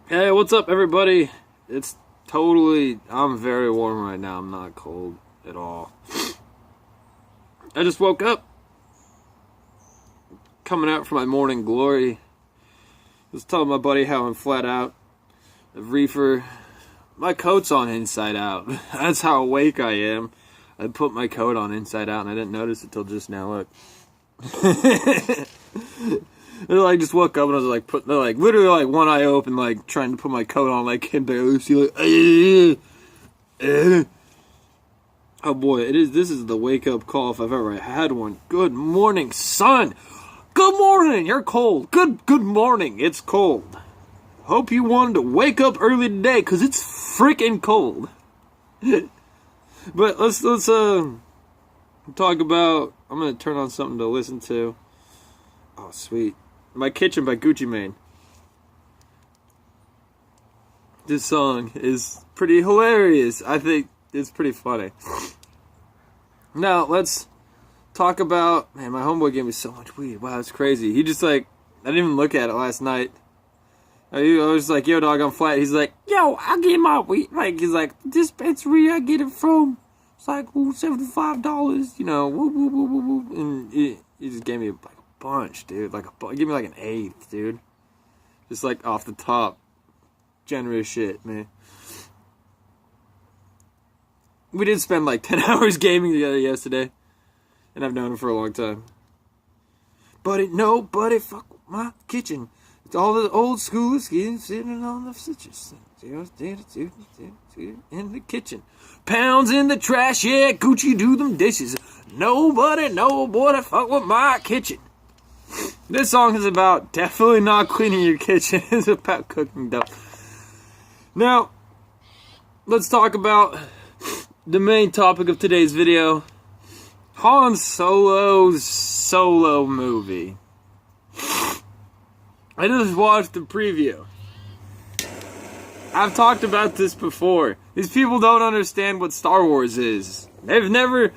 Hey, what's up, everybody? I'm very warm right now. I'm not cold at all. I just woke up, coming out from my morning glory. I was telling my buddy how I'm flat out. The reefer, my coat's on inside out. That's how awake I am. I put my coat on inside out and I didn't notice it till just now. Look. I just woke up and I was literally one eye open, trying to put my coat on, like Kim Lucy, oh boy, this is the wake up call if I've ever had one. Good morning, sun. Good morning. You're cold. Good morning. It's cold. Hope you wanted to wake up early today, cause it's freaking cold. But let's talk about. I'm gonna turn on something to listen to. Oh, sweet. My Kitchen by Gucci Mane. This song is pretty hilarious. I think it's pretty funny. Now, let's talk about... Man, my homeboy gave me so much weed. Wow, that's crazy. He just, I didn't even look at it last night. I was like, yo, dog, I'm flat. He's like, yo, I get my weed. He's like, dispensary, I get it from. It's like, ooh, $75, you know, woo, woo, woo, woo, woo. And he just gave me, bunch, dude. Give me an eighth, dude. Just off the top. Generous shit, man. We did spend 10 hours gaming together yesterday. And I've known him for a long time. Buddy, fuck my kitchen. It's all the old school skins sitting on the citrus. In the kitchen. Pounds in the trash, yeah, Gucci do them dishes. Nobody fuck with my kitchen. This song is about definitely not cleaning your kitchen. It's about cooking dough. Now, let's talk about the main topic of today's video. Han Solo's solo movie. I just watched the preview. I've talked about this before. These people don't understand what Star Wars is. The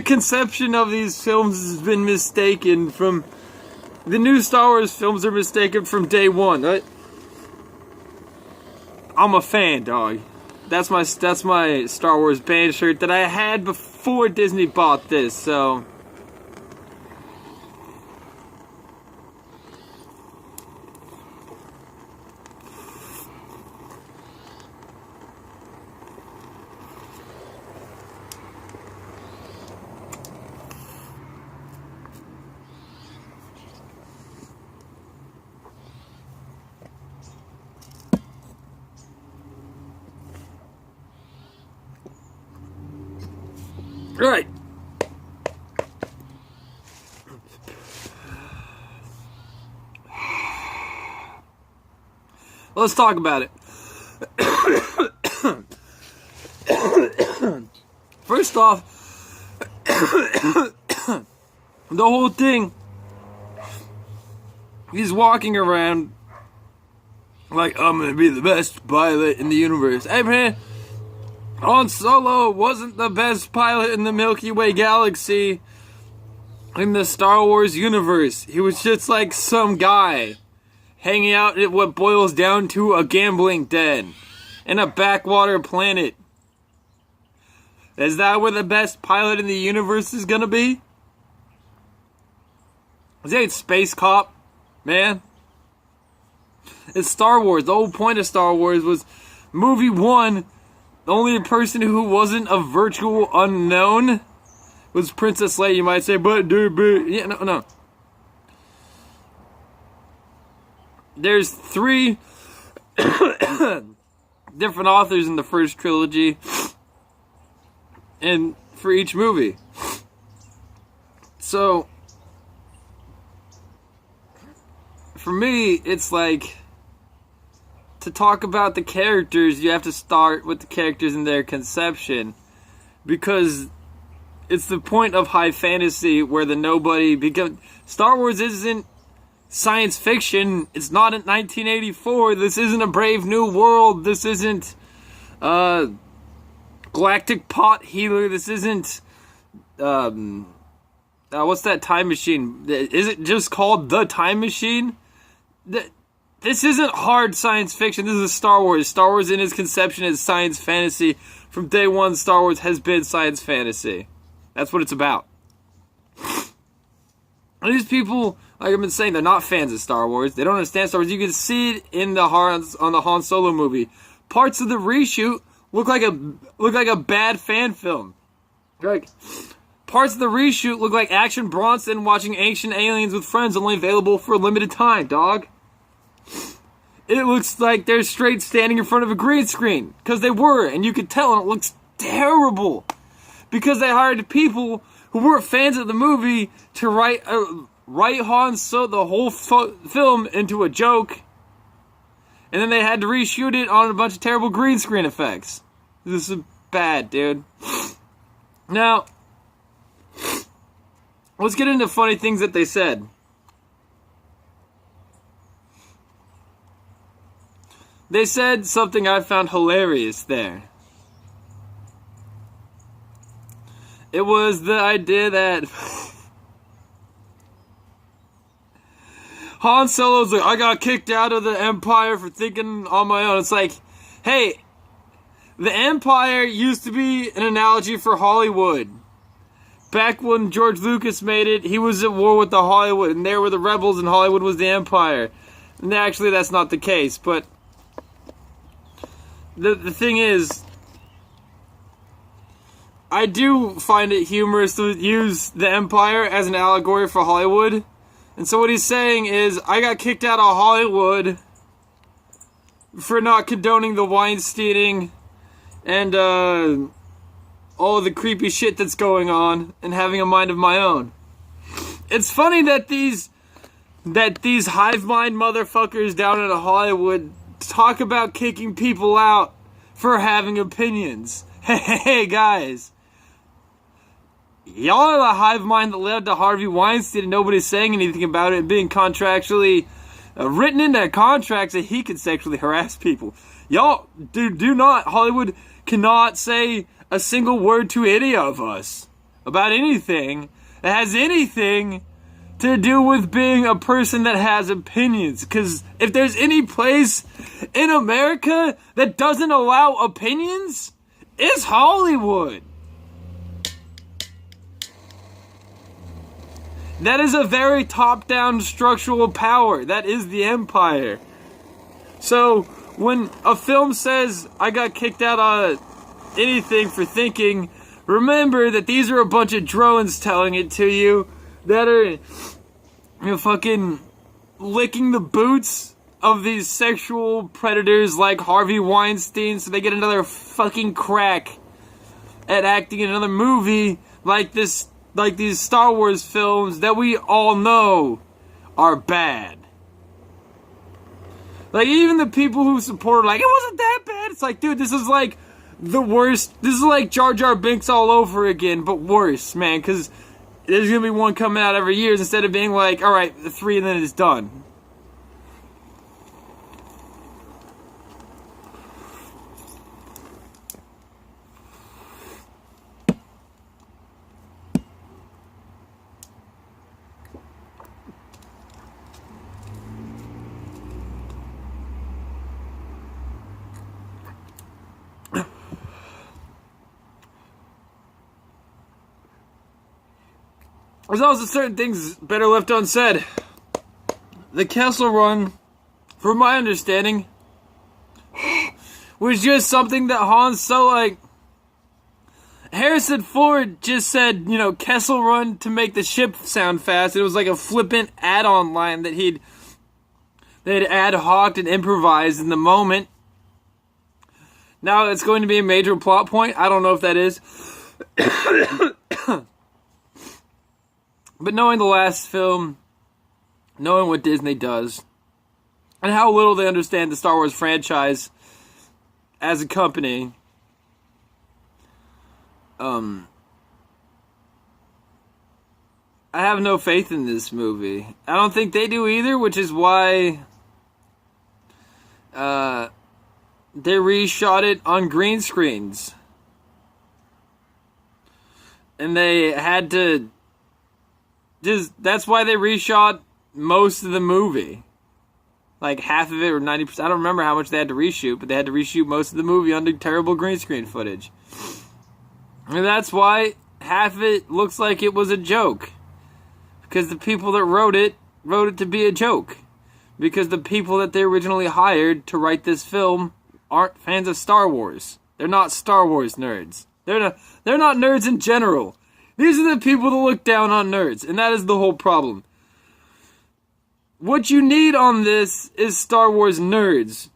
conception of these films has been mistaken from... The new Star Wars films are mistaken from day one. I'm a fan, dog. That's my Star Wars band shirt that I had before Disney bought this, so... Right. Let's talk about it. First off, the whole thing, he's walking around like, I'm gonna be the best pilot in the universe. Hey, man. Han Solo wasn't the best pilot in the Milky Way galaxy in the Star Wars universe. He was just some guy hanging out at what boils down to a gambling den in a backwater planet. Is that where the best pilot in the universe is gonna be? Is that Space Cop, man? It's Star Wars. The whole point of Star Wars was movie one. The only person who wasn't a virtual unknown was Princess Leia. You might say, but yeah, no. There's 3 different authors in the first trilogy, and for each movie. So, for me, it's to talk about the characters, you have to start with the characters in their conception, because it's the point of high fantasy where the nobody becomes... Star Wars isn't science fiction. It's not in 1984. This isn't a Brave New World. This isn't Galactic Pot Healer. This isn't what's that time machine? Is it just called The Time Machine? this isn't hard science fiction. This is Star Wars. Star Wars in its conception is science fantasy. From day one, Star Wars has been science fantasy. That's what it's about. And these people, like I've been saying, they're not fans of Star Wars. They don't understand Star Wars. You can see it in the on the Han Solo movie. Parts of the reshoot look like a bad fan film. Like, parts of the reshoot look like Action Bronson watching Ancient Aliens with friends, only available for a limited time, dog. It looks like they're straight standing in front of a green screen. Because they were, and you could tell, and it looks terrible. Because they hired people who weren't fans of the movie to write Han Solo, the whole film, into a joke. And then they had to reshoot it on a bunch of terrible green screen effects. This is bad, dude. Now, let's get into funny things that they said. They said something I found hilarious there. It was the idea that Han Solo's like, I got kicked out of the Empire for thinking on my own. It's like, hey, the Empire used to be an analogy for Hollywood. Back when George Lucas made it, he was at war with the Hollywood, and there were the rebels, and Hollywood was the Empire. And actually, that's not the case, but the thing is, I do find it humorous to use the Empire as an allegory for Hollywood. And so what he's saying is, I got kicked out of Hollywood for not condoning the Weinsteining and all the creepy shit that's going on and having a mind of my own. It's funny that these hive mind motherfuckers down in Hollywood talk about kicking people out for having opinions. Hey guys, y'all are the hive mind that led to Harvey Weinstein and nobody's saying anything about it and being contractually written into contracts that he could sexually harass people. Y'all do not, Hollywood cannot say a single word to any of us about anything that has anything to do with being a person that has opinions. Because if there's any place in America that doesn't allow opinions, it's Hollywood. That is a very top-down structural power. That is the Empire. So, when a film says, I got kicked out of anything for thinking, remember that these are a bunch of drones telling it to you that are, fucking licking the boots of these sexual predators like Harvey Weinstein so they get another fucking crack at acting in another movie like this. Like these Star Wars films that we all know are bad. Like, even the people who support it, like, it wasn't that bad. It's like, dude, this is like the worst. This is like Jar Jar Binks all over again, but worse, man. Because there's going to be one coming out every year instead of being like, alright, 3 and then it's done. There's also certain things better left unsaid. The Kessel Run, from my understanding, was just something that Han Solo, like, Harrison Ford just said, Kessel Run to make the ship sound fast. It was like a flippant add-on line that they'd ad-hoc'd and improvised in the moment. Now it's going to be a major plot point. I don't know if that is. But knowing the last film, knowing what Disney does, and how little they understand the Star Wars franchise as a company, I have no faith in this movie. I don't think they do either, which is why they reshot it on green screens. And they had to... that's why they reshot most of the movie. Like half of it or 90%. I don't remember how much they had to reshoot, but they had to reshoot most of the movie under terrible green screen footage. And that's why half of it looks like it was a joke. Because the people that wrote it to be a joke. Because the people that they originally hired to write this film aren't fans of Star Wars. They're not Star Wars nerds. They're not nerds in general. These are the people that look down on nerds, and that is the whole problem. What you need on this is Star Wars nerds.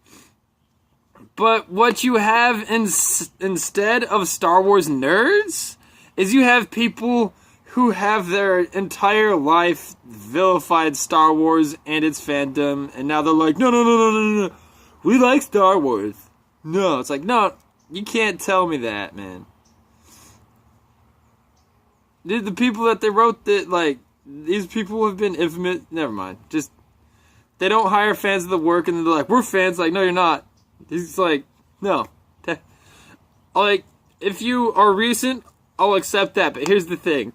But what you have instead of Star Wars nerds is you have people who have their entire life vilified Star Wars and its fandom, and now they're like, no, we like Star Wars. No, it's like, no, you can't tell me that, man. Dude, the people that they wrote that, like, these people have been infamous. Never mind. Just, they don't hire fans of the work, and they're like, we're fans. Like, no, you're not. He's like, no. Like, if you are recent, I'll accept that. But here's the thing.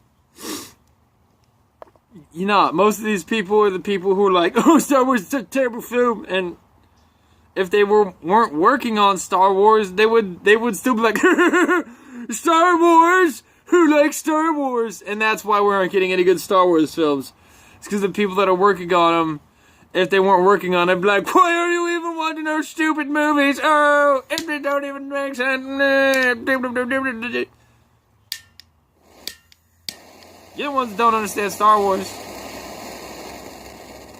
You know, most of these people are the people who are like, oh, Star Wars is a terrible film. And if they weren't working on Star Wars, they would still be like, Star Wars? Who likes Star Wars? And that's why we aren't getting any good Star Wars films. It's because the people that are working on them, if they weren't working on it, be like, why are you even watching those stupid movies? Oh, it don't even make sense. You're the ones that don't understand Star Wars.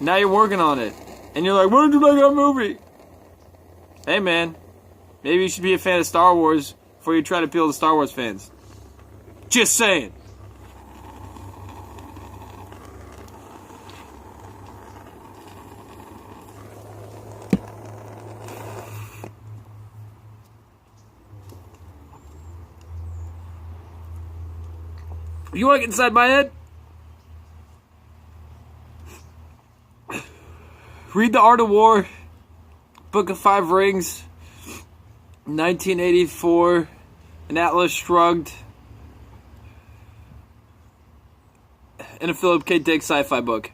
Now you're working on it. And you're like, why did you like that movie? Hey, man. Maybe you should be a fan of Star Wars before you try to appeal to Star Wars fans. Just saying. You want to get inside my head? Read The Art of War, Book of Five Rings, 1984, An Atlas Shrugged, and a Philip K. Dick sci-fi book.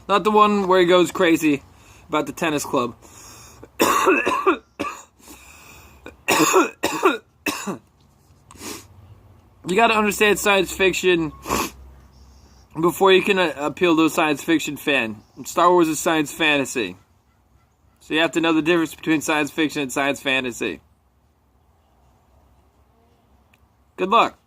Not the one where he goes crazy about the tennis club. You gotta understand science fiction before you can appeal to a science fiction fan. Star Wars is science fantasy. So you have to know the difference between science fiction and science fantasy. Good luck.